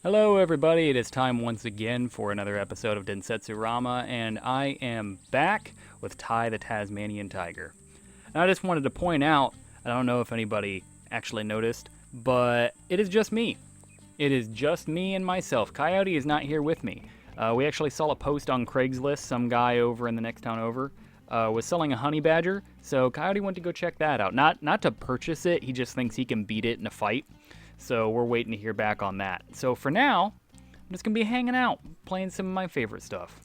Hello everybody, it is time once again for another episode of Densetsurama, and I am back with Ty the Tasmanian Tiger. And I just wanted to point out, I don't know if anybody actually noticed, but it is just me. It is just me and myself. Coyote is not here with me. We actually saw a post on Craigslist, some guy over in the next town over was selling a honey badger, so Coyote went to go check that out. Not to purchase it, he just thinks he can beat it in a fight. So we're waiting to hear back on that. So for now, I'm just going to be hanging out, playing some of my favorite stuff.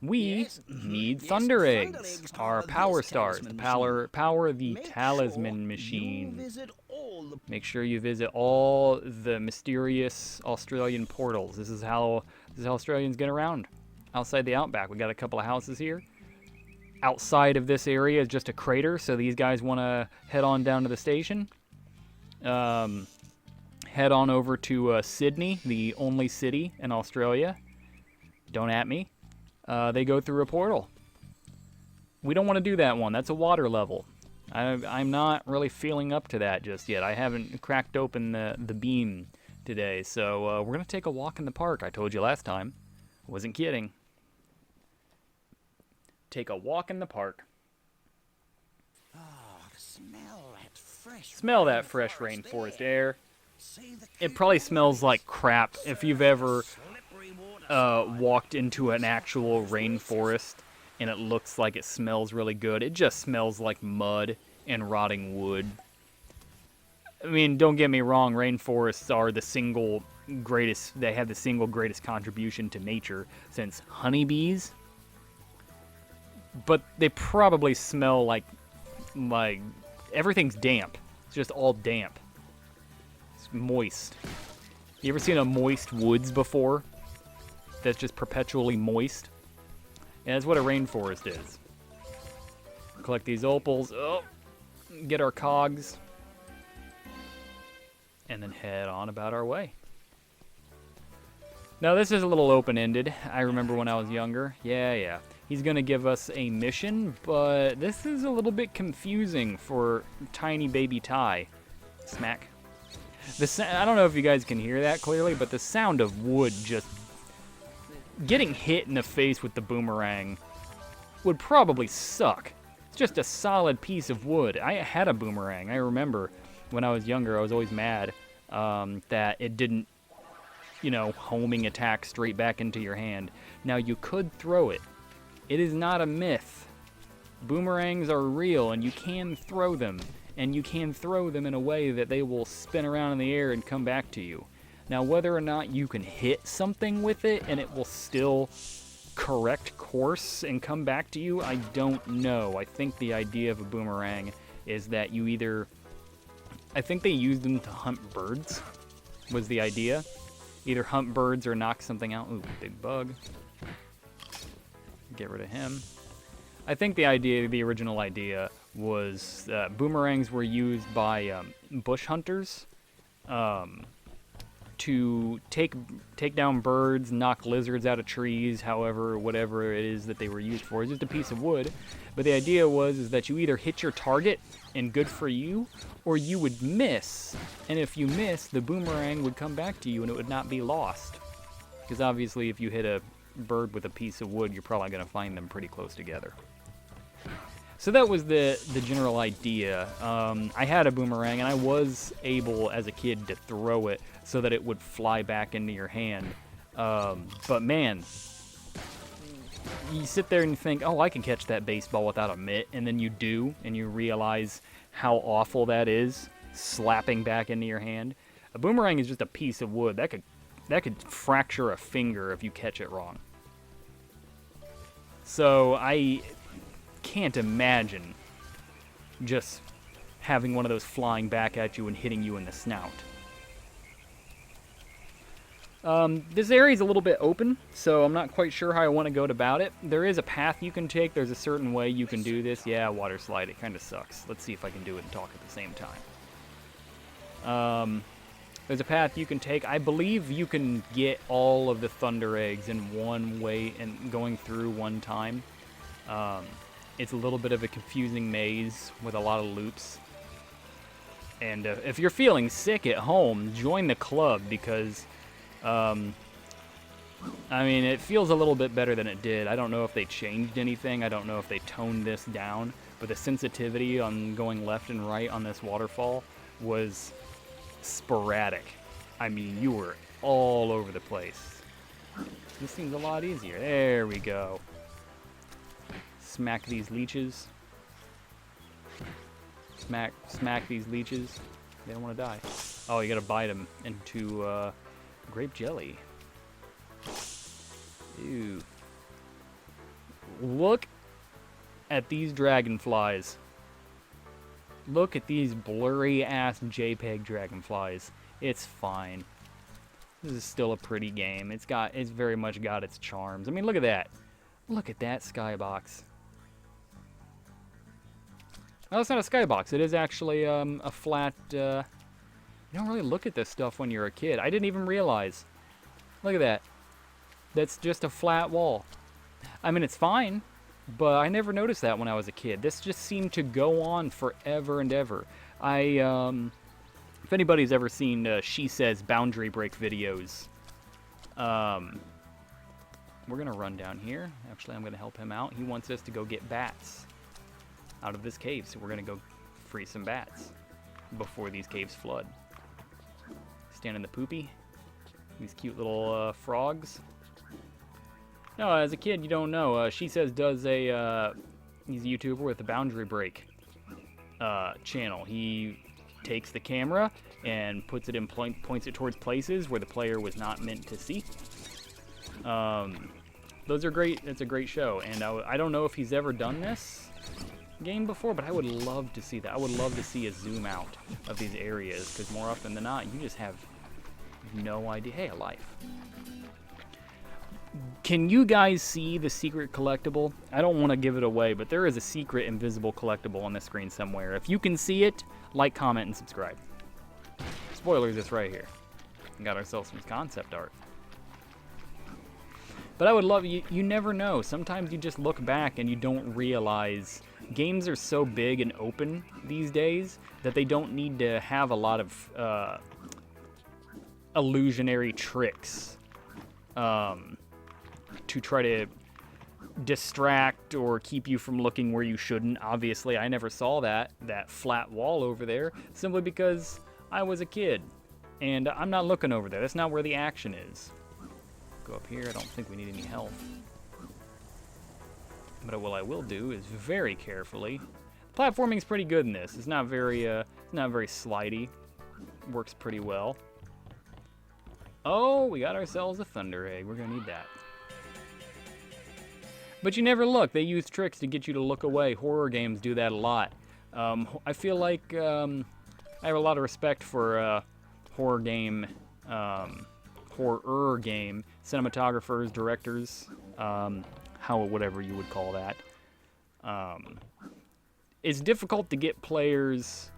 We need Thunder Eggs, our power stars, to power the talisman machine. Make sure you visit all the mysterious Australian portals. This is how Australians get around. Outside the outback, we got a couple of houses here. Outside of this area is just a crater, so these guys want to head on down to the station. Head on over to Sydney, the only city in Australia. Don't at me. They go through a portal. We don't want to do that one. That's a water level. I'm not really feeling up to that just yet. I haven't cracked open the beam today, so we're going to take a walk in the park. I told you last time. I wasn't kidding. Take a walk in the park. Smell that fresh rainforest air. It probably smells like crap if you've ever walked into an actual rainforest and it looks like it smells really good. It just smells like mud and rotting wood. I mean, don't get me wrong, rainforests are the single greatest, they have the single greatest contribution to nature since honeybees. But they probably smell like everything's damp. It's just all damp. It's moist. You ever seen a moist woods before? That's just perpetually moist? Yeah, that's what a rainforest is. Collect these opals. Oh, get our cogs. And then head on about our way. Now this is a little open-ended. I remember when I was younger. Yeah. He's going to give us a mission, but this is a little bit confusing for tiny baby Ty. Smack. I don't know if you guys can hear that clearly, but the sound of wood just getting hit in the face with the boomerang would probably suck. It's just a solid piece of wood. I had a boomerang. I remember when I was younger, I was always mad that it didn't, homing attack straight back into your hand. Now, you could throw it. It is not a myth. Boomerangs are real, and you can throw them. And you can throw them in a way that they will spin around in the air and come back to you. Now, whether or not you can hit something with it and it will still correct course and come back to you, I don't know. I think the idea of a boomerang is that you either... I think they used them to hunt birds, was the idea. Either hunt birds or knock something out. Ooh, big bug. Get rid of him. I think the original idea was boomerangs were used by bush hunters to take down birds, knock lizards out of trees, whatever it is that they were used for. It's just a piece of wood. But the idea was that you either hit your target and good for you, or you would miss. And if you miss, the boomerang would come back to you and it would not be lost. Because obviously if you hit a bird with a piece of wood, you're probably going to find them pretty close together. So that was the general idea. I had a boomerang, and I was able, as a kid, to throw it so that it would fly back into your hand. But man, you sit there and you think, oh, I can catch that baseball without a mitt, and then you do, and you realize how awful that is, slapping back into your hand. A boomerang is just a piece of wood. That could fracture a finger if you catch it wrong. So I can't imagine just having one of those flying back at you and hitting you in the snout. This area is a little bit open, so I'm not quite sure how I want to go about it. There is a path you can take. There's a certain way you can do this. Yeah, water slide. It kind of sucks. Let's see if I can do it and talk at the same time. There's a path you can take. I believe you can get all of the Thunder Eggs in one way and going through one time. It's a little bit of a confusing maze with a lot of loops. And if you're feeling sick at home, join the club because, I mean, it feels a little bit better than it did. I don't know if they changed anything. I don't know if they toned this down. But the sensitivity on going left and right on this waterfall was sporadic. I mean, you were all over the place. This seems a lot easier. There we go. Smack these leeches. Smack these leeches. They don't want to die. Oh, you gotta bite them into grape jelly. Ew. Look at these dragonflies. Look at these blurry ass JPEG dragonflies. It's fine. This is still a pretty game. It's very much got its charms. I mean, look at that. Look at that skybox. No, it's not a skybox. It is actually a flat. You don't really look at this stuff when you're a kid. I didn't even realize. Look at that. That's just a flat wall. I mean, it's fine, but I never noticed that when I was a kid. This just seemed to go on forever and ever. If anybody's ever seen She Says Boundary Break videos, we're going to run down here. Actually, I'm going to help him out. He wants us to go get bats out of this cave, so we're going to go free some bats before these caves flood. Stand in the poopy. These cute little frogs. No, as a kid, you don't know. She Says does he's a YouTuber with a Boundary Break channel. He takes the camera and puts it in points it towards places where the player was not meant to see. Those are great. It's a great show, and I don't know if he's ever done this game before, but I would love to see that. I would love to see a zoom out of these areas, because more often than not, you just have no idea. Hey, a life. Can you guys see the secret collectible? I don't want to give it away, but there is a secret invisible collectible on the screen somewhere. If you can see it, like, comment, and subscribe. Spoilers, it's right here. We got ourselves some concept art. But I would love, you never know. Sometimes you just look back and you don't realize games are so big and open these days that they don't need to have a lot of illusionary tricks to try to distract or keep you from looking where you shouldn't. Obviously, I never saw that flat wall over there simply because I was a kid and I'm not looking over there. That's not where the action is. Go up here. I don't think we need any health. But what I will do is very carefully. Platforming's pretty good in this. It's not very slidey. Works pretty well. Oh, we got ourselves a thunder egg. We're gonna need that. But you never look. They use tricks to get you to look away. Horror games do that a lot. I feel like I have a lot of respect for horror game cinematographers, directors, whatever you would call that. It's difficult to get players,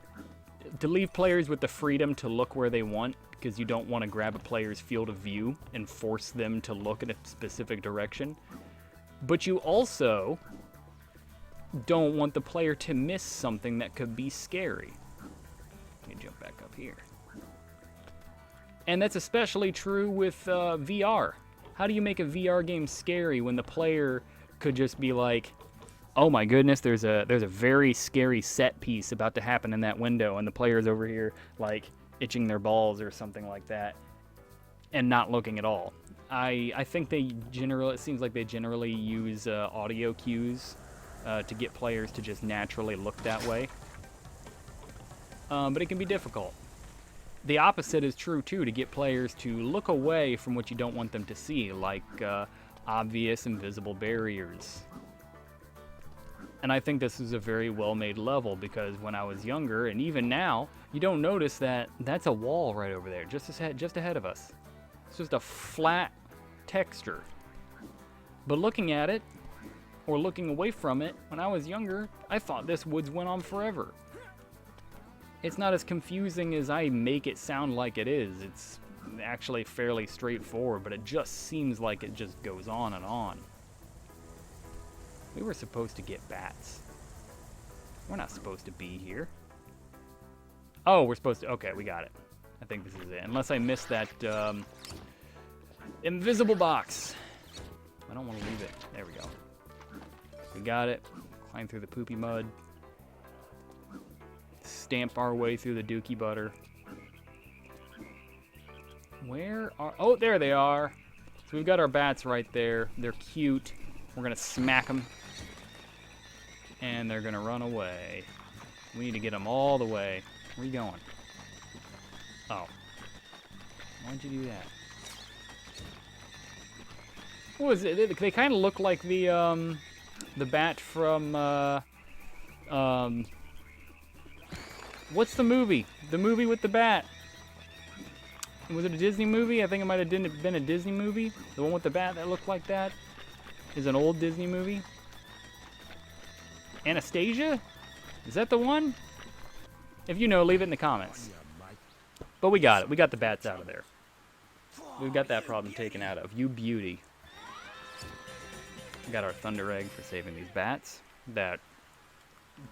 to leave players with the freedom to look where they want, because you don't want to grab a player's field of view and force them to look in a specific direction. But you also don't want the player to miss something that could be scary. Let me jump back up here. And that's especially true with VR. How do you make a VR game scary when the player could just be like, oh my goodness, there's a very scary set piece about to happen in that window, and the player's over here like itching their balls or something like that, and not looking at all. I think it seems like they generally use audio cues to get players to just naturally look that way. But it can be difficult. The opposite is true too, to get players to look away from what you don't want them to see, like obvious invisible barriers. And I think this is a very well-made level, because when I was younger, and even now, you don't notice that that's a wall right over there, just ahead of us. It's just a flat texture. But looking at it, or looking away from it, when I was younger, I thought this woods went on forever. It's not as confusing as I make it sound like it is. It's actually fairly straightforward, but it just seems like it just goes on and on. We were supposed to get bats. We're not supposed to be here. Oh, we're supposed to... Okay, we got it. I think this is it. Unless I missed that invisible box. I don't want to leave it. There we go. We got it. Climb through the poopy mud. Stamp our way through the dookie butter. Where are... Oh, there they are. So we've got our bats right there. They're cute. We're going to smack them. And they're going to run away. We need to get them all the way. Where are you going? Oh. Why'd you do that? What was it? They kind of look like the bat from, what's the movie? The movie with the bat. Was it a Disney movie? I think it might have been a Disney movie. The one with the bat that looked like that is an old Disney movie. Anastasia? Is that the one? If you know, leave it in the comments. But we got it. We got the bats out of there. We've got that problem taken out of. You beauty. We got our thunder egg for saving these bats that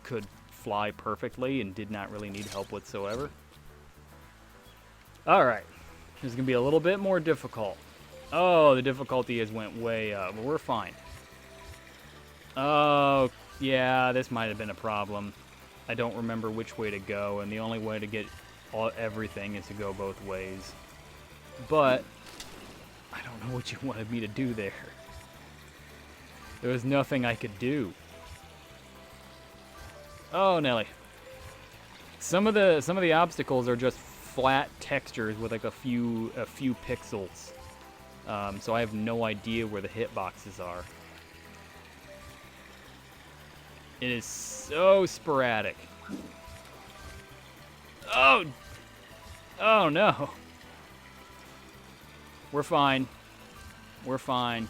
could fly perfectly and did not really need help whatsoever. Alright. This is going to be a little bit more difficult. Oh, the difficulty has went way up. But we're fine. Oh, yeah, this might have been a problem. I don't remember which way to go, and the only way to get everything is to go both ways. But I don't know what you wanted me to do there. There was nothing I could do. Oh, Nelly. Some of the obstacles are just flat textures with like a few pixels. So I have no idea where the hitboxes are. It is so sporadic. Oh! Oh no. We're fine. We're fine.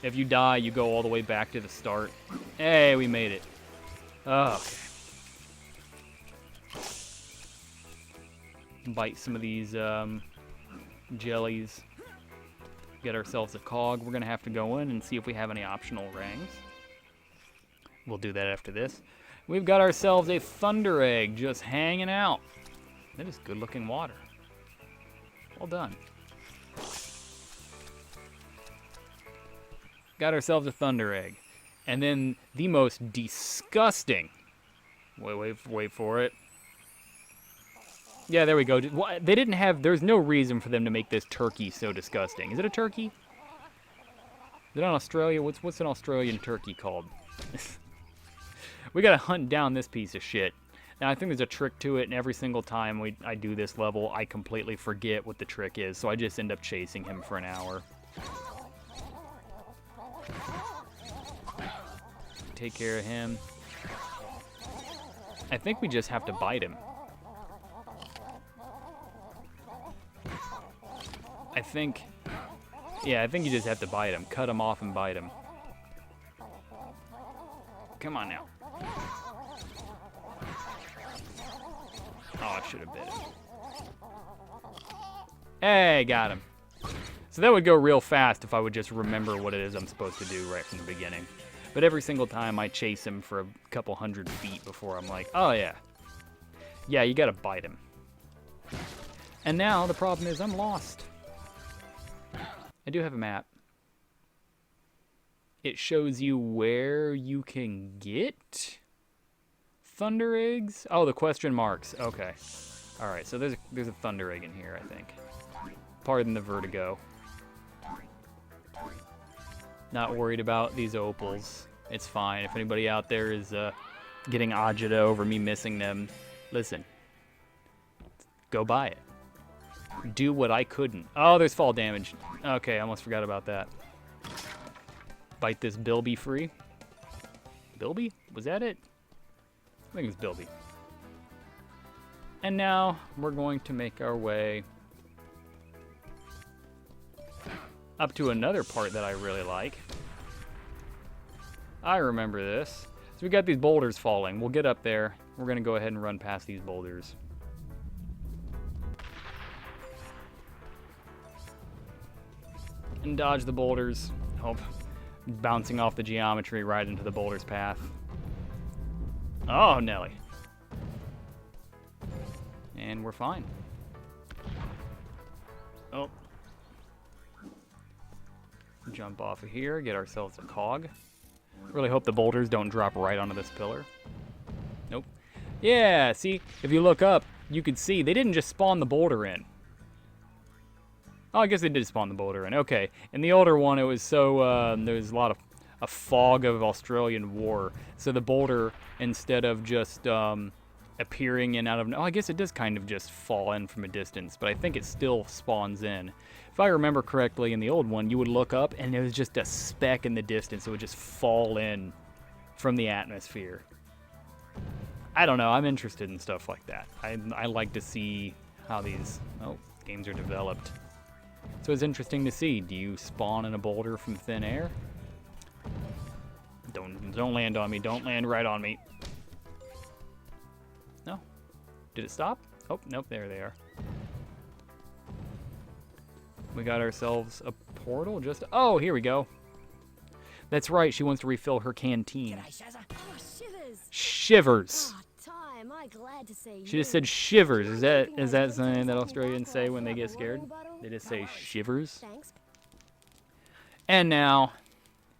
If you die, you go all the way back to the start. Hey, we made it. Oh, okay. Bite some of these jellies. Get ourselves a cog. We're going to have to go in and see if we have any optional rings. We'll do that after this. We've got ourselves a thunder egg just hanging out. That is good looking water. Well done. Got ourselves a thunder egg. And then the most disgusting. Wait for it. Yeah, there we go. They didn't have, there's no reason for them to make this turkey so disgusting. Is it a turkey? Is it in Australia? What's an Australian turkey called? We gotta hunt down this piece of shit. Now, I think there's a trick to it, and every single time I do this level, I completely forget what the trick is, so I just end up chasing him for an hour. Take care of him. I think we just have to bite him. Yeah, I think you just have to bite him. Cut him off and bite him. Come on now. Oh, I should have bit him. Hey, got him. So that would go real fast if I would just remember what it is I'm supposed to do right from the beginning. But every single time I chase him for a couple 100 feet before I'm like, oh yeah. Yeah, you gotta bite him. And now the problem is I'm lost. I do have a map. It shows you where you can get thunder eggs. Oh, the question marks. Okay. All right, so there's a thunder egg in here, I think. Pardon the vertigo. Not worried about these opals. It's fine. If anybody out there is getting agita over me missing them, listen. Go buy it. Do what I couldn't. Oh, there's fall damage. Okay, I almost forgot about that. Bite this Bilby free. Bilby? Was that it? I think it was Bilby. And now we're going to make our way up to another part that I really like. I remember this. So we got these boulders falling. We'll get up there. We're going to go ahead and run past these boulders. And dodge the boulders. Hope bouncing off the geometry right into the boulder's path. Oh, Nelly. And we're fine. Oh. Jump off of here, get ourselves a cog. Really hope the boulders don't drop right onto this pillar. Nope. Yeah, see, if you look up, you can see they didn't just spawn the boulder in. Oh, I guess they did spawn the boulder in. Okay. In the older one, it was so, there was a lot of a fog of Australian war. So the boulder, instead of just appearing in out of... Oh, I guess it does kind of just fall in from a distance, but I think it still spawns in. If I remember correctly, in the old one, you would look up, and it was just a speck in the distance. It would just fall in from the atmosphere. I don't know. I'm interested in stuff like that. I like to see how these games are developed. So it's interesting to see. Do you spawn in a boulder from thin air? Don't land on me. Don't land right on me. No. Did it stop? Oh, nope. There they are. We got ourselves a portal. Oh, here we go. That's right. She wants to refill her canteen. Shivers. She just said shivers. Is that something that Australians say when they get scared? They just say shivers. And now,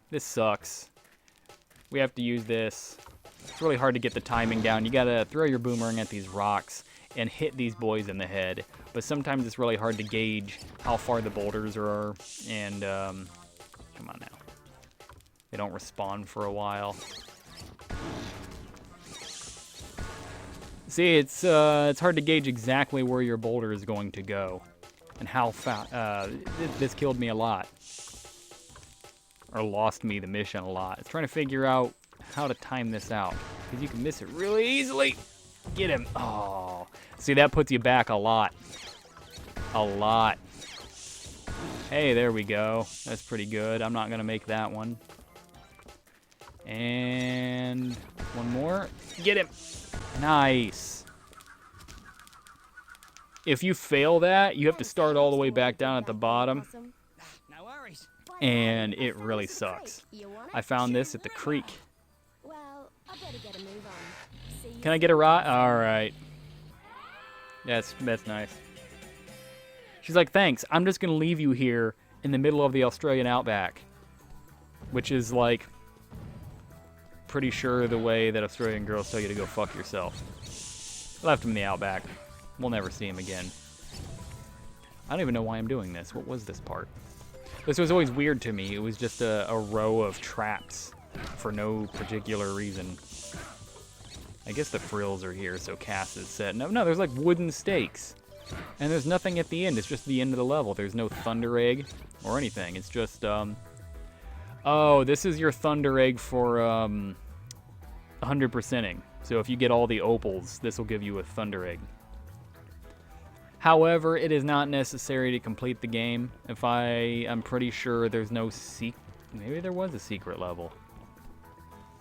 this sucks. We have to use this. It's really hard to get the timing down. You gotta throw your boomerang at these rocks and hit these boys in the head. But sometimes it's really hard to gauge how far the boulders are. And, come on now. They don't respawn for a while. See, it's hard to gauge exactly where your boulder is going to go. And how fast. This killed me a lot. Or lost me the mission a lot. It's trying to figure out how to time this out. Because you can miss it really easily. Get him. Oh. See, that puts you back a lot. A lot. Hey, there we go. That's pretty good. I'm not going to make that one. And one more. Get him. Nice. If you fail that, you have to start all the way back down at the bottom. And it really sucks. I found this at the creek. Can I get a rod? Alright. That's nice. She's like, thanks. I'm just going to leave you here in the middle of the Australian outback. Which is like... pretty sure the way that Australian girls tell you to go fuck yourself. Left him in the outback. We'll never see him again. I don't even know why I'm doing this. What was this part? This was always weird to me. It was just a row of traps for no particular reason. I guess the frills are here, so Cass is set. No, there's like wooden stakes. And there's nothing at the end. It's just the end of the level. There's no thunder egg or anything. It's just, oh, this is your thunder egg for 100%ing. So if you get all the opals, this will give you a thunder egg. However, it is not necessary to complete the game. I'm pretty sure there's no maybe there was a secret level.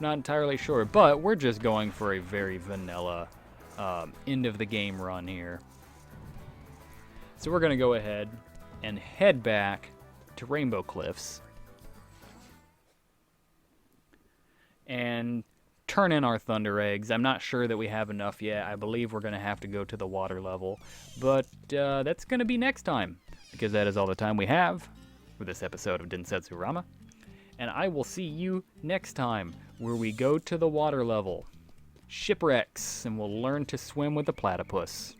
Not entirely sure, but we're just going for a very vanilla end of the game run here. So we're going to go ahead and head back to Rainbow Cliffs. And turn in our thunder eggs. I'm not sure that we have enough yet. I believe we're going to have to go to the water level. But that's going to be next time, because that is all the time we have for this episode of Densetsu Rama. And I will see you next time, where we go to the water level. Shipwrecks, and we'll learn to swim with the platypus.